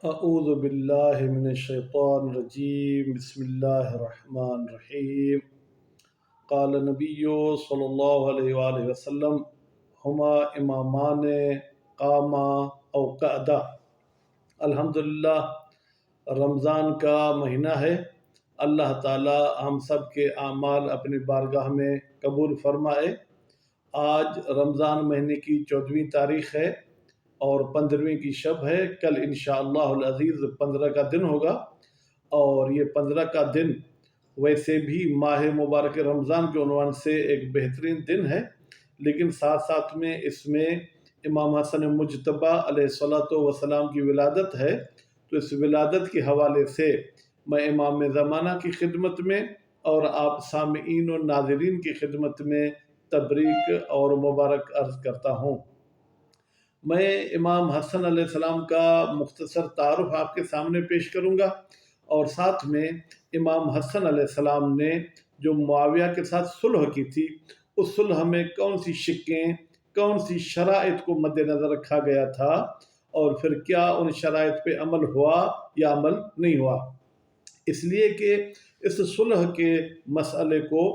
اعوذ باللہ من الشیطان الرجیم بسم اللہ الرحمن الرحیم قال نبی صلی اللہ علیہ وآلہ وسلم ہما امامان قاما او قعدا۔ الحمدللہ رمضان کا مہینہ ہے۔ اللہ تعالی ہم سب کے اعمال اپنی بارگاہ میں قبول فرمائے۔ آج رمضان مہینے کی 14ویں تاریخ ہے اور 15ویں کی شب ہے۔ کل انشاءاللہ العزیز 15 کا دن ہوگا، اور یہ 15 کا دن ویسے بھی ماہ مبارک رمضان کے عنوان سے ایک بہترین دن ہے، لیکن ساتھ ساتھ میں اس میں امام حسن مجتبی علیہ الصلوۃ والسلام کی ولادت ہے، تو اس ولادت کے حوالے سے میں امام زمانہ کی خدمت میں اور آپ سامعین و ناظرین کی خدمت میں تبریک اور مبارک عرض کرتا ہوں۔ میں امام حسن علیہ السلام کا مختصر تعارف آپ کے سامنے پیش کروں گا، اور ساتھ میں امام حسن علیہ السلام نے جو معاویہ کے ساتھ صلح کی تھی، اس صلح میں کون سی شقیں، کون سی شرائط کو مد نظر رکھا گیا تھا، اور پھر کیا ان شرائط پہ عمل ہوا یا عمل نہیں ہوا۔ اس لیے کہ اس صلح کے مسئلے کو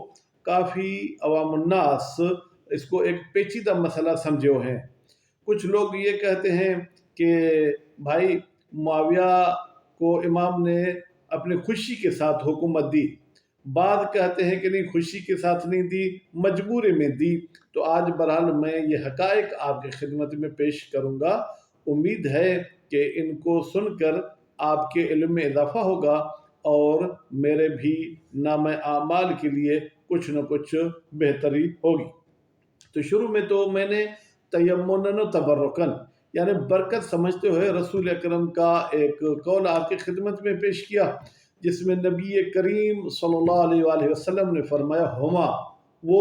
کافی عوام الناس اس کو ایک پیچیدہ مسئلہ سمجھے ہوئے ہیں۔ کچھ لوگ یہ کہتے ہیں کہ بھائی معاویہ کو امام نے اپنی خوشی کے ساتھ حکومت دی، بعض کہتے ہیں کہ نہیں، خوشی کے ساتھ نہیں دی، مجبوری میں دی۔ تو آج بہرحال میں یہ حقائق آپ کی خدمت میں پیش کروں گا۔ امید ہے کہ ان کو سن کر آپ کے علم میں اضافہ ہوگا اور میرے بھی نام اعمال کے لیے کچھ نہ کچھ بہتری ہوگی۔ تو شروع میں تو میں نے تیمناً و تبرکاً یعنی برکت سمجھتے ہوئے رسول اکرم کا ایک قول آپ کی خدمت میں پیش کیا، جس میں نبی کریم صلی اللہ علیہ وآلہ وسلم نے فرمایا ہما، وہ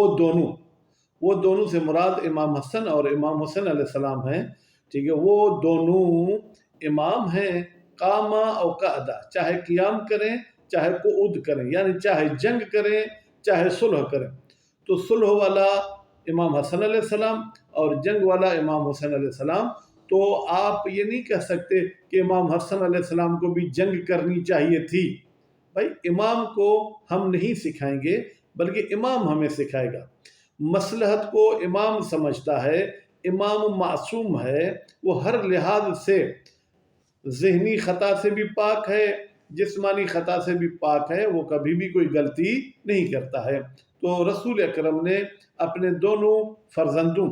دونوں سے مراد امام حسن اور امام حسین علیہ السلام ہیں، ٹھیک ہے، وہ دونوں امام ہیں، قاما او قعدا، چاہے قیام کریں چاہے قعود کریں، یعنی چاہے جنگ کریں چاہے صلح کریں۔ تو صلح والا امام حسن علیہ السلام اور جنگ والا امام حسین علیہ السلام۔ تو آپ یہ نہیں کہہ سکتے کہ امام حسن علیہ السلام کو بھی جنگ کرنی چاہیے تھی۔ بھائی امام کو ہم نہیں سکھائیں گے، بلکہ امام ہمیں سکھائے گا۔ مصلحت کو امام سمجھتا ہے، امام معصوم ہے، وہ ہر لحاظ سے ذہنی خطا سے بھی پاک ہے، جسمانی خطا سے بھی پاک ہے، وہ کبھی بھی کوئی غلطی نہیں کرتا ہے۔ تو رسول اکرم نے اپنے دونوں فرزندوں،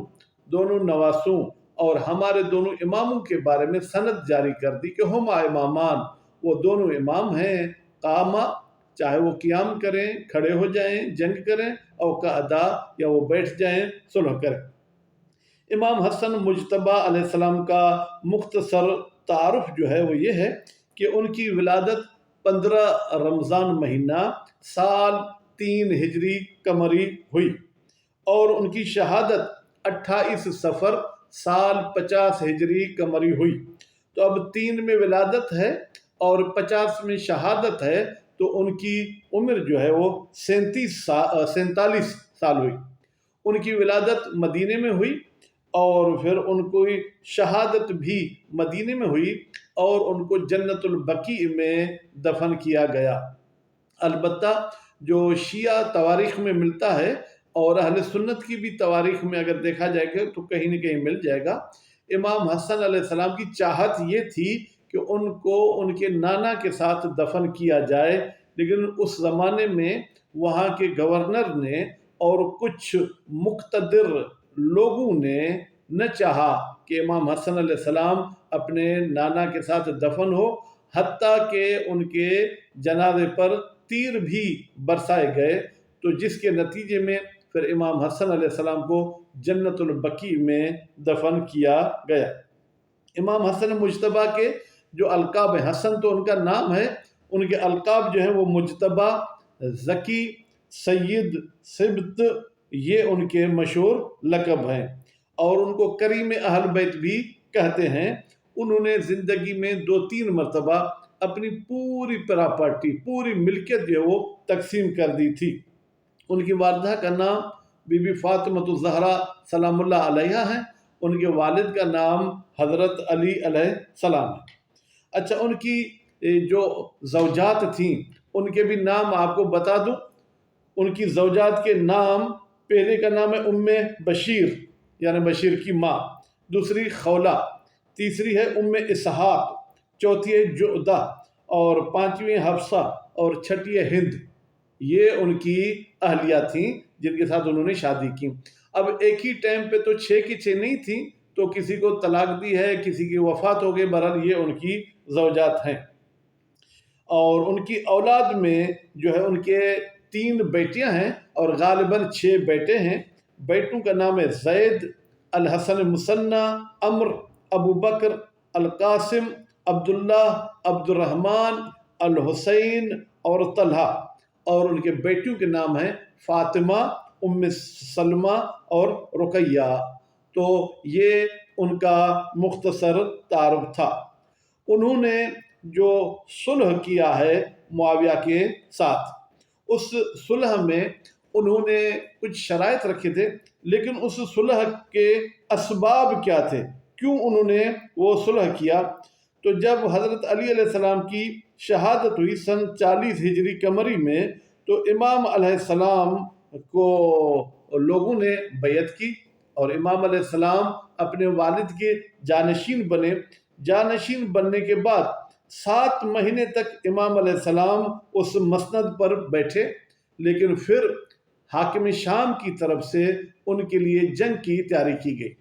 دونوں نواسوں اور ہمارے دونوں اماموں کے بارے میں سند جاری کر دی کہ ہما امامان، وہ دونوں امام ہیں، قاما چاہے وہ قیام کریں، کھڑے ہو جائیں، جنگ کریں، او قعدا یا وہ بیٹھ جائیں، صلح کریں۔ امام حسن مجتبی علیہ السلام کا مختصر تعارف جو ہے وہ یہ ہے کہ ان کی ولادت 15 رمضان مہینہ سال 3 ہجری قمری ہوئی، اور ان کی شہادت 28 صفر سال 50 ہجری قمری ہوئی۔ تو اب 3 میں ولادت ہے اور 50 میں شہادت ہے، تو ان کی عمر جو ہے وہ 47 سال ہوئی۔ ان کی ولادت مدینے میں ہوئی، اور پھر ان کو شہادت بھی مدینے میں ہوئی، اور ان کو جنت البقیع میں دفن کیا گیا۔ البتہ جو شیعہ تواریخ میں ملتا ہے اور اہل سنت کی بھی تواریخ میں اگر دیکھا جائے گا تو کہیں نہ کہیں مل جائے گا، امام حسن علیہ السلام کی چاہت یہ تھی کہ ان کو ان کے نانا کے ساتھ دفن کیا جائے، لیکن اس زمانے میں وہاں کے گورنر نے اور کچھ مقتدر لوگوں نے نہ چاہا کہ امام حسن علیہ السلام اپنے نانا کے ساتھ دفن ہو، حتیٰ کہ ان کے جنازے پر تیر بھی برسائے گئے، تو جس کے نتیجے میں پھر امام حسن علیہ السلام کو جنت البقیع میں دفن کیا گیا۔ امام حسن مجتبی کے جو القاب ہیں، حسن تو ان کا نام ہے، ان کے القاب جو ہیں وہ مجتبی، ذکی، سید، سبت، یہ ان کے مشہور لقب ہیں، اور ان کو کریم اہل بیت بھی کہتے ہیں۔ انہوں نے زندگی میں 2-3 مرتبہ اپنی پوری پراپرٹی، پوری ملکیت جو ہے وہ تقسیم کر دی تھی۔ ان کی والدہ کا نام بی بی فاطمہ الزہرا سلام اللہ علیہا ہے، ان کے والد کا نام حضرت علی علیہ السلام ہے۔ اچھا، ان کی جو زوجات تھیں ان کے بھی نام آپ کو بتا دوں۔ ان کی زوجات کے نام، پہلے کا نام ہے ام بشیر یعنی بشیر کی ماں، دوسری خولہ، تیسری ہے ام اسحاق، چوتھی ہے جعدہ، اور پانچویں حفصہ، اور چھٹی ہے ہند۔ یہ ان کی اہلیہ تھیں جن کے ساتھ انہوں نے شادی کی۔ اب ایک ہی ٹائم پہ تو 6 کی 6 نہیں تھیں، تو کسی کو طلاق دی ہے، کسی کی وفات ہو گئی، بہرحال یہ ان کی زوجات ہیں۔ اور ان کی اولاد میں جو ہے ان کے 3 بیٹیاں ہیں اور غالباً 6 بیٹے ہیں۔ بیٹوں کا نام ہے زید، الحسن مثنی، عمر، ابو بکر، القاسم، عبداللہ، عبد الرحمن، الحسین اور طلحہ۔ اور ان کے بیٹیوں کے نام ہیں فاطمہ، ام سلمہ اور رقیہ۔ تو یہ ان کا مختصر تعارف تھا۔ انہوں نے جو صلح کیا ہے معاویہ کے ساتھ، اس صلح میں انہوں نے کچھ شرائط رکھے تھے، لیکن اس صلح کے اسباب کیا تھے، کیوں انہوں نے وہ صلح کیا؟ تو جب حضرت علی علیہ السلام کی شہادت ہوئی سن 40 ہجری قمری میں، تو امام علیہ السلام کو لوگوں نے بیعت کی اور امام علیہ السلام اپنے والد کے جانشین بنے۔ جانشین بننے کے بعد 7 مہینے تک امام علیہ السلام اس مسند پر بیٹھے، لیکن پھر حاکم شام کی طرف سے ان کے لیے جنگ کی تیاری کی گئی،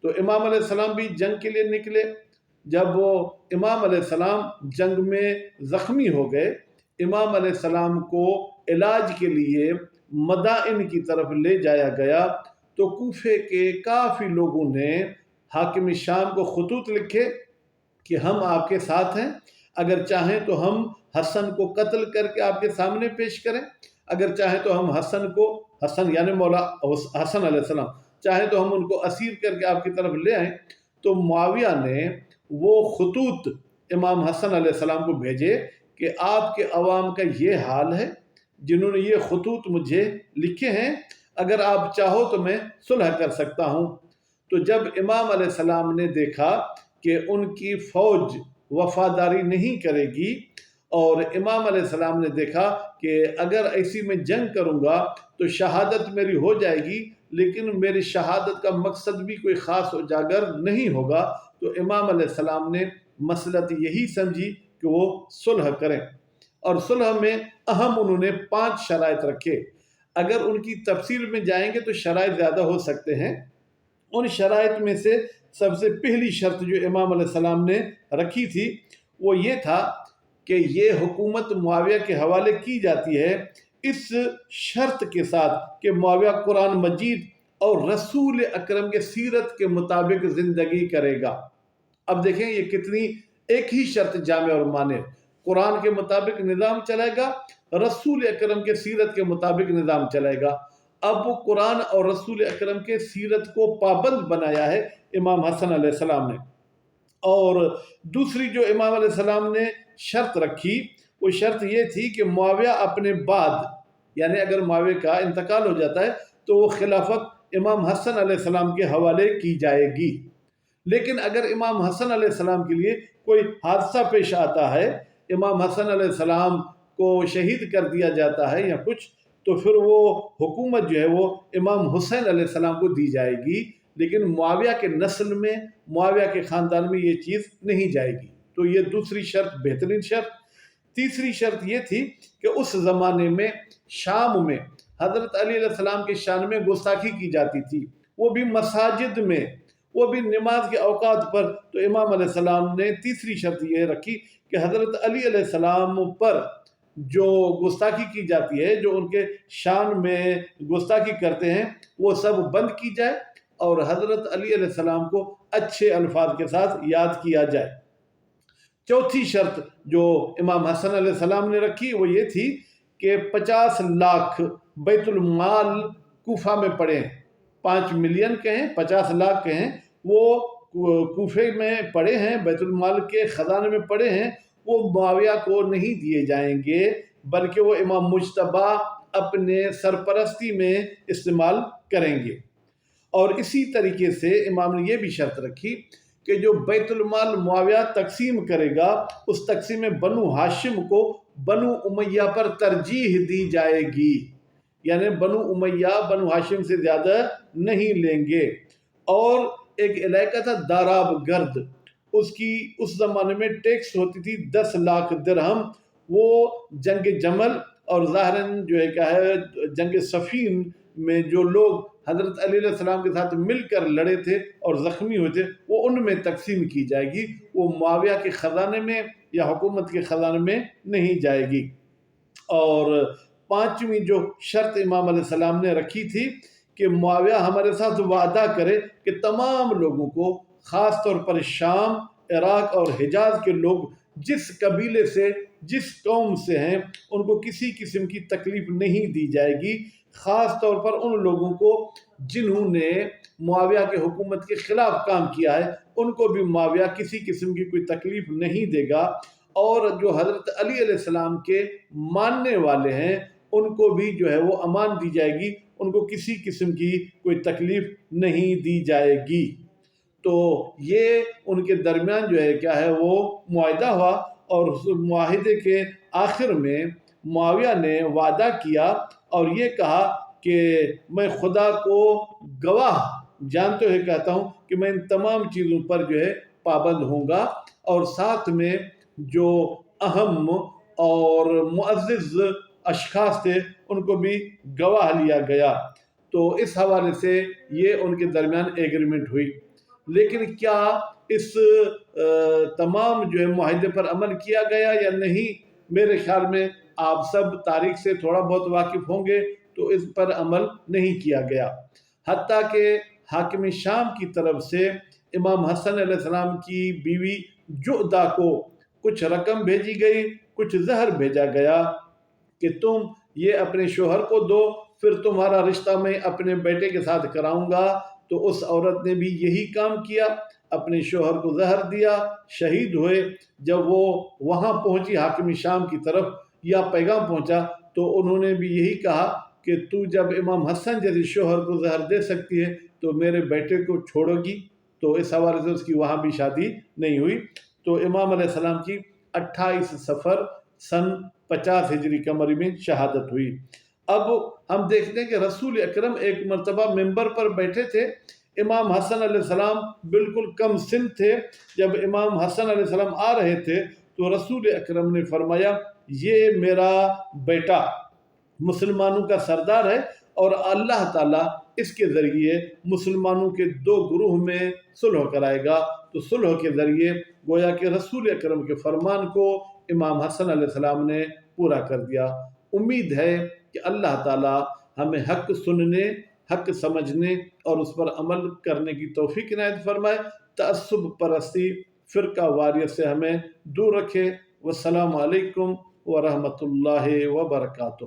تو امام علیہ السلام بھی جنگ کے لیے نکلے۔ جب وہ امام علیہ السلام جنگ میں زخمی ہو گئے، امام علیہ السلام کو علاج کے لیے مدائن کی طرف لے جایا گیا، تو کوفے کے کافی لوگوں نے حاکم شام کو خطوط لکھے کہ ہم آپ کے ساتھ ہیں، اگر چاہیں تو ہم حسن کو قتل کر کے آپ کے سامنے پیش کریں، اگر چاہیں تو ہم حسن یعنی مولا حسن علیہ السلام، چاہیں تو ہم ان کو اسیر کر کے آپ کی طرف لے آئیں۔ تو معاویہ نے وہ خطوط امام حسن علیہ السلام کو بھیجے کہ آپ کے عوام کا یہ حال ہے، جنہوں نے یہ خطوط مجھے لکھے ہیں، اگر آپ چاہو تو میں صلح کر سکتا ہوں۔ تو جب امام علیہ السلام نے دیکھا کہ ان کی فوج وفاداری نہیں کرے گی، اور امام علیہ السلام نے دیکھا کہ اگر ایسی میں جنگ کروں گا تو شہادت میری ہو جائے گی، لیکن میری شہادت کا مقصد بھی کوئی خاص اجاگر نہیں ہوگا، تو امام علیہ السلام نے مصلحت یہی سمجھی کہ وہ صلح کریں۔ اور صلح میں اہم انہوں نے 5 شرائط رکھے۔ اگر ان کی تفصیل میں جائیں گے تو شرائط زیادہ ہو سکتے ہیں۔ ان شرائط میں سے سب سے پہلی شرط جو امام علیہ السلام نے رکھی تھی وہ یہ تھا کہ یہ حکومت معاویہ کے حوالے کی جاتی ہے اس شرط کے ساتھ کہ معاویہ قرآن مجید اور رسول اکرم کے سیرت کے مطابق زندگی کرے گا۔ اب دیکھیں یہ کتنی ایک ہی شرط جامع اور مانے، قرآن کے مطابق نظام چلائے گا، رسول اکرم کے سیرت کے مطابق نظام چلائے گا۔ اب وہ قرآن اور رسول اکرم کے سیرت کو پابند بنایا ہے امام حسن علیہ السلام نے۔ اور دوسری جو امام علیہ السلام نے شرط رکھی وہ شرط یہ تھی کہ معاویہ اپنے بعد، یعنی اگر معاویہ کا انتقال ہو جاتا ہے تو وہ خلافت امام حسن علیہ السلام کے حوالے کی جائے گی۔ لیکن اگر امام حسن علیہ السلام کے لیے کوئی حادثہ پیش آتا ہے، امام حسن علیہ السلام کو شہید کر دیا جاتا ہے یا کچھ، تو پھر وہ حکومت جو ہے وہ امام حسین علیہ السلام کو دی جائے گی، لیکن معاویہ کے نسل میں، معاویہ کے خاندان میں یہ چیز نہیں جائے گی۔ تو یہ دوسری شرط، بہترین شرط۔ تیسری شرط یہ تھی کہ اس زمانے میں شام میں حضرت علی علیہ السلام کے شان میں گستاخی کی جاتی تھی، وہ بھی مساجد میں، وہ بھی نماز کے اوقات پر۔ تو امام علیہ السلام نے تیسری شرط یہ رکھی کہ حضرت علی علیہ السلام پر جو گستاخی کی جاتی ہے، جو ان کے شان میں گستاخی کرتے ہیں، وہ سب بند کی جائے اور حضرت علی علیہ السلام کو اچھے الفاظ کے ساتھ یاد کیا جائے۔ چوتھی شرط جو امام حسن علیہ السلام نے رکھی وہ یہ تھی کہ 50 لاکھ بیت المال کوفہ میں پڑے ہیں، 5 ملین کہیں، 50 لاکھ کہیں، وہ کوفے میں پڑے ہیں، بیت المال کے خزانے میں پڑے ہیں، وہ معاویہ کو نہیں دیے جائیں گے، بلکہ وہ امام مجتبیٰ اپنے سرپرستی میں استعمال کریں گے۔ اور اسی طریقے سے امام نے یہ بھی شرط رکھی کہ جو بیت المال معاویہ تقسیم کرے گا اس تقسیم میں بنو ہاشم کو بنو امیہ پر ترجیح دی جائے گی، یعنی بنو امیہ بنو ہاشم سے زیادہ نہیں لیں گے۔ اور ایک علاقہ تھا داراب گرد، اس کی اس زمانے میں ٹیکس ہوتی تھی 10 لاکھ درہم۔ وہ جنگ جمل اور ظاہراً جو ہے کیا ہے جنگ صفین میں جو لوگ حضرت علی علیہ السلام کے ساتھ مل کر لڑے تھے اور زخمی ہوئے تھے وہ ان میں تقسیم کی جائے گی، وہ معاویہ کے خزانے میں یا حکومت کے خزانے میں نہیں جائے گی۔ اور پانچویں جو شرط امام علیہ السلام نے رکھی تھی کہ معاویہ ہمارے ساتھ وعدہ کرے کہ تمام لوگوں کو، خاص طور پر شام، عراق اور حجاز کے لوگ جس قبیلے سے جس قوم سے ہیں ان کو کسی قسم کی تکلیف نہیں دی جائے گی، خاص طور پر ان لوگوں کو جنہوں نے معاویہ کے حکومت کے خلاف کام کیا ہے ان کو بھی معاویہ کسی قسم کی کوئی تکلیف نہیں دے گا، اور جو حضرت علی علیہ السلام کے ماننے والے ہیں ان کو بھی جو ہے وہ امان دی جائے گی، ان کو کسی قسم کی کوئی تکلیف نہیں دی جائے گی۔ تو یہ ان کے درمیان جو ہے کیا ہے وہ معاہدہ ہوا، اور اس معاہدے کے آخر میں معاویہ نے وعدہ کیا اور یہ کہا کہ میں خدا کو گواہ جانتے ہوئے کہتا ہوں کہ میں ان تمام چیزوں پر جو ہے پابند ہوں گا، اور ساتھ میں جو اہم اور معزز اشخاص تھے ان کو بھی گواہ لیا گیا۔ تو اس حوالے سے یہ ان کے درمیان ایگریمنٹ ہوئی۔ لیکن کیا اس تمام جو ہے معاہدے پر عمل کیا گیا یا نہیں؟ میرے خیال میں آپ سب تاریخ سے تھوڑا بہت واقف ہوں گے، تو اس پر عمل نہیں کیا گیا، حتیٰ کہ حاکم شام کی طرف سے امام حسن علیہ السلام کی بیوی جعدہ کو کچھ رقم بھیجی گئی، کچھ زہر بھیجا گیا کہ تم یہ اپنے شوہر کو دو، پھر تمہارا رشتہ میں اپنے بیٹے کے ساتھ کراؤں گا۔ تو اس عورت نے بھی یہی کام کیا، اپنے شوہر کو زہر دیا، شہید ہوئے۔ جب وہ وہاں پہنچی حاکم شام کی طرف یا پیغام پہنچا تو انہوں نے بھی یہی کہا کہ تو جب امام حسن جیسے شوہر کو زہر دے سکتی ہے تو میرے بیٹے کو چھوڑو گی۔ تو اس حوالے سے اس کی وہاں بھی شادی نہیں ہوئی۔ تو امام علیہ السلام کی 28 صفر سن 50 ہجری قمری میں شہادت ہوئی۔ اب ہم دیکھتے ہیں کہ رسول اکرم ایک مرتبہ ممبر پر بیٹھے تھے، امام حسن علیہ السلام بالکل کم سن تھے۔ جب امام حسن علیہ السلام آ رہے تھے تو رسول اکرم نے فرمایا یہ میرا بیٹا مسلمانوں کا سردار ہے اور اللہ تعالیٰ اس کے ذریعے مسلمانوں کے 2 گروہ میں صلح کرائے گا۔ تو صلح کے ذریعے گویا کہ رسول اکرم کے فرمان کو امام حسن علیہ السلام نے پورا کر دیا۔ امید ہے کہ اللہ تعالیٰ ہمیں حق سننے، حق سمجھنے اور اس پر عمل کرنے کی توفیق عنایت فرمائے، تعصب پرستی، فرقہ واریت سے ہمیں دور رکھے۔ والسلام علیکم ورحمۃ اللہ وبرکاتہ۔